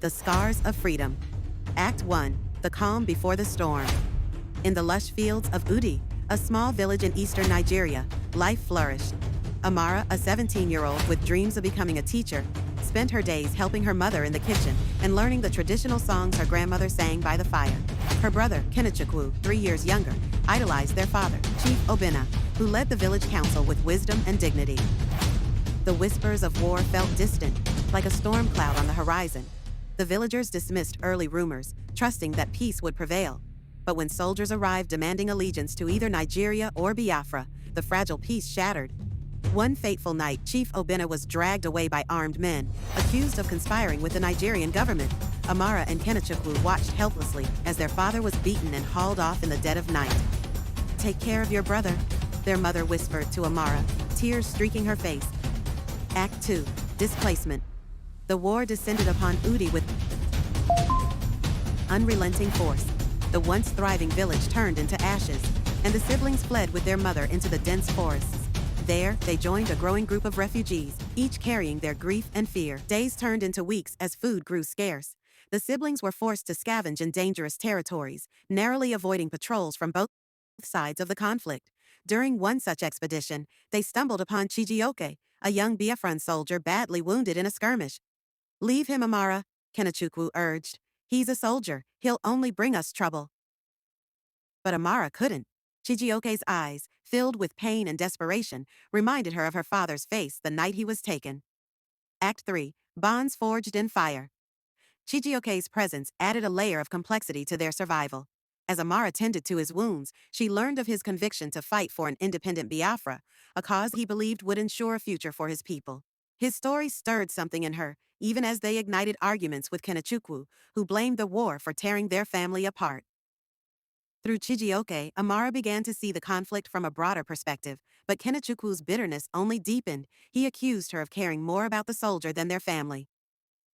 The Scars of Freedom. Act 1. The Calm Before the Storm. In the lush fields of Udi, a small village in eastern Nigeria, life flourished. Amara, a 17-year-old with dreams of becoming a teacher, spent her days helping her mother in the kitchen and learning the traditional songs her grandmother sang by the fire. Her brother, Kenechukwu, 3 years younger, idolized their father, Chief Obinna, who led the village council with wisdom and dignity. The whispers of war felt distant, like a storm cloud on the horizon. The villagers dismissed early rumors, trusting that peace would prevail. But when soldiers arrived demanding allegiance to either Nigeria or Biafra, the fragile peace shattered. One fateful night, Chief Obinna was dragged away by armed men, accused of conspiring with the Nigerian government. Amara and Kenechukwu watched helplessly as their father was beaten and hauled off in the dead of night. "Take care of your brother," their mother whispered to Amara, tears streaking her face. Act 2. Displacement. The war descended upon Udi with unrelenting force. The once thriving village turned into ashes, and the siblings fled with their mother into the dense forests. There, they joined a growing group of refugees, each carrying their grief and fear. Days turned into weeks as food grew scarce. The siblings were forced to scavenge in dangerous territories, narrowly avoiding patrols from both sides of the conflict. During one such expedition, they stumbled upon Chijioke, a young Biafran soldier badly wounded in a skirmish. "Leave him, Amara," Kenechukwu urged. "He's a soldier. He'll only bring us trouble." But Amara couldn't. Chijioke's eyes, filled with pain and desperation, reminded her of her father's face the night he was taken. Act 3. Bonds forged in fire. Chijioke's presence added a layer of complexity to their survival. As Amara tended to his wounds, she learned of his conviction to fight for an independent Biafra, a cause he believed would ensure a future for his people. His story stirred something in her, even as they ignited arguments with Kenechukwu, who blamed the war for tearing their family apart. Through Chijioke, Amara began to see the conflict from a broader perspective, but Kenechukwu's bitterness only deepened. He accused her of caring more about the soldier than their family.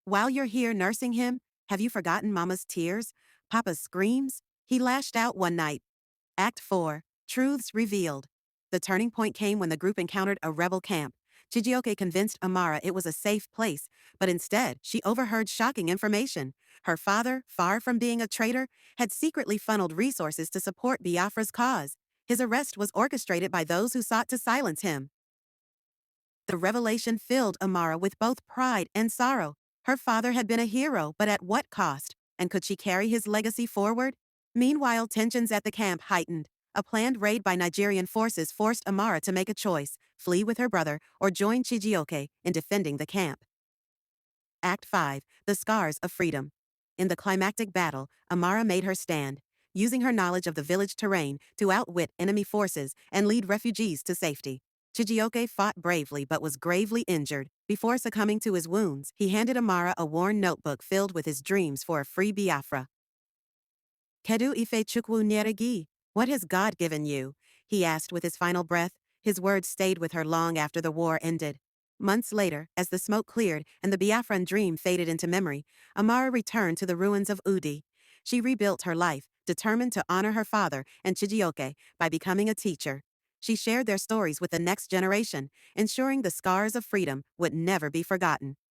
"While you're here nursing him, have you forgotten Mama's tears, Papa's screams?" he lashed out one night. Act 4. Truths Revealed. The turning point came when the group encountered a rebel camp. Chijioke convinced Amara it was a safe place, but instead, she overheard shocking information. Her father, far from being a traitor, had secretly funneled resources to support Biafra's cause. His arrest was orchestrated by those who sought to silence him. The revelation filled Amara with both pride and sorrow. Her father had been a hero, but at what cost? And could she carry his legacy forward? Meanwhile, tensions at the camp heightened. A planned raid by Nigerian forces forced Amara to make a choice: flee with her brother or join Chijioke in defending the camp. Act 5. The Scars of Freedom. In the climactic battle, Amara made her stand, using her knowledge of the village terrain to outwit enemy forces and lead refugees to safety. Chijioke fought bravely but was gravely injured. Before succumbing to his wounds, he handed Amara a worn notebook filled with his dreams for a free Biafra. "Kedu ife chukwu nyere? What has God given you?" he asked with his final breath. His words stayed with her long after the war ended. Months later, as the smoke cleared and the Biafran dream faded into memory, Amara returned to the ruins of Udi. She rebuilt her life, determined to honor her father and Chijioke by becoming a teacher. She shared their stories with the next generation, ensuring the scars of freedom would never be forgotten.